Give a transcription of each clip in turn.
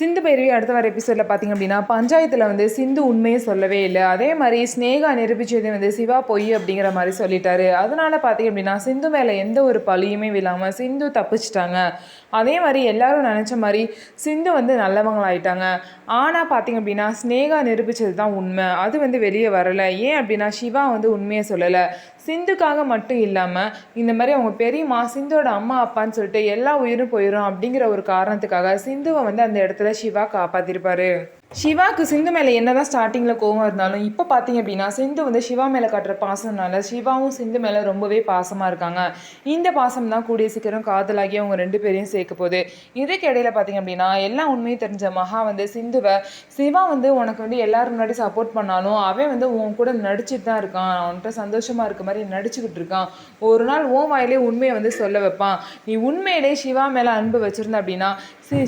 சிந்து பைரவி அடுத்த வர எபிசோடில் பார்த்திங்க அப்படின்னா பஞ்சாயத்தில் வந்து சிந்து உண்மையை சொல்லவே இல்லை. அதே மாதிரி ஸ்னேகா நிரூபிச்சது வந்து சிவா பொய் அப்படிங்கிற மாதிரி சொல்லிட்டாரு. அதனால பார்த்திங்க அப்படின்னா சிந்து மேலே எந்த ஒரு பழியுமே விழாமல் சிந்து தப்பிச்சிட்டாங்க. அதே மாதிரி எல்லாரும் நினச்ச மாதிரி சிந்து வந்து நல்லவங்களாயிட்டாங்க. ஆனால் பார்த்திங்க அப்படின்னா ஸ்னேகா நிரூபித்தது தான் உண்மை. அது வந்து வெளியே வரலை. ஏன் அப்படின்னா சிவா வந்து உண்மையை சொல்லலை. சிந்துக்காக மட்டும் இல்லாமல் இந்த மாதிரி அவங்க பெரியம்மா சிந்தோட அம்மா அப்பான்னு சொல்லிட்டு எல்லா உயிரும் போயிடும் அப்படிங்கிற ஒரு காரணத்துக்காக சிந்துவை வந்து அந்த இடத்துல சிவா காப்பாற்றிருப்பாரு. சிவாவுக்கு சிந்து மேலே என்னதான் ஸ்டார்டிங்கில் கோவம் இருந்தாலும் இப்போ பார்த்தீங்க அப்படின்னா சிந்து வந்து சிவா மேலே காட்டுற பாசம்னால சிவாவும் சிந்து மேலே ரொம்பவே பாசமாக இருக்காங்க. இந்த பாசம் தான் கூடிய சீக்கிரம் காதலாகி அவங்க ரெண்டு பேரையும் சேர்க்க போகுது. இதுக்கு இடையில பார்த்தீங்க அப்படின்னா எல்லா உண்மையும் தெரிஞ்ச மகா வந்து சிந்துவை சிவா வந்து உனக்கு வந்து எல்லாரும் முன்னாடி சப்போர்ட் பண்ணாலும் அவன் வந்து உன் கூட நடிச்சுட்டு தான் இருக்கான், அவன்கிட்ட சந்தோஷமாக இருக்க மாதிரி நடிச்சுக்கிட்டு இருக்கான், ஒரு நாள் உன் வாயிலே உண்மையை வந்து சொல்ல வைப்பான், நீ உண்மையிலே சிவா மேலே அன்பு வச்சுருந்த அப்படின்னா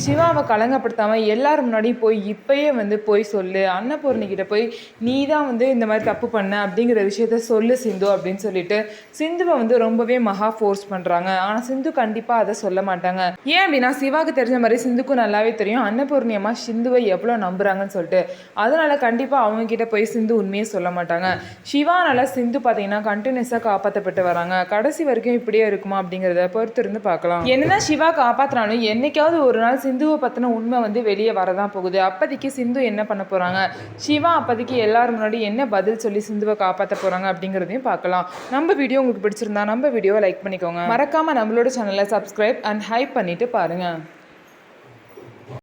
சிவாவை கலங்கப்படுத்தாமல் எல்லாரும் முன்னாடி போய் இப்பயே வந்து போய் சொல்லு, அன்னபூர்ணிக்கிட்ட போய் நீ தான் வந்து இந்த மாதிரி தப்பு பண்ண அப்படிங்கிற விஷயத்த சொல்லு சிந்து அப்படின்னு சொல்லிட்டு சிந்துவை வந்து ரொம்பவே மகா ஃபோர்ஸ் பண்ணுறாங்க. ஆனால் சிந்து கண்டிப்பாக அதை சொல்ல மாட்டாங்க. ஏன் அப்படின்னா சிவாவுக்கு தெரிஞ்ச மாதிரி சிந்துக்கும் நல்லாவே தெரியும் அன்னபூர்ணி அம்மா சிந்துவை எவ்வளோ நம்புறாங்கன்னு சொல்லிட்டு. அதனால கண்டிப்பாக அவங்க கிட்ட போய் சிந்து உண்மையே சொல்ல மாட்டாங்க. சிவானால சிந்து பார்த்தீங்கன்னா கண்டினியூஸாக காப்பாற்றப்பட்டு வராங்க. கடைசி வரைக்கும் இப்படியே இருக்குமா அப்படிங்கிறத பொறுத்து இருந்து பார்க்கலாம். என்னதான் சிவா காப்பாற்றினாலும் என்னைக்காவது ஒரு நாள் சிந்துவை பற்றின உண்மை வந்து வெளியே வரதான் போகுது. அப்போதைக்கு சிந்து என்ன பண்ண போகிறாங்க, சிவா அப்போதைக்கு எல்லாரும் முன்னாடி என்ன பதில் சொல்லி சிந்துவை காப்பாற்ற போகிறாங்க அப்படிங்கிறதையும் பார்க்கலாம். நம்ம வீடியோ உங்களுக்கு பிடிச்சிருந்தா நம்ம வீடியோவை லைக் பண்ணிக்கோங்க. மறக்காமல் நம்மளோட சேனலை சப்ஸ்கிரைப் அண்ட் ஹைப் பண்ணிவிட்டு பாருங்கள்.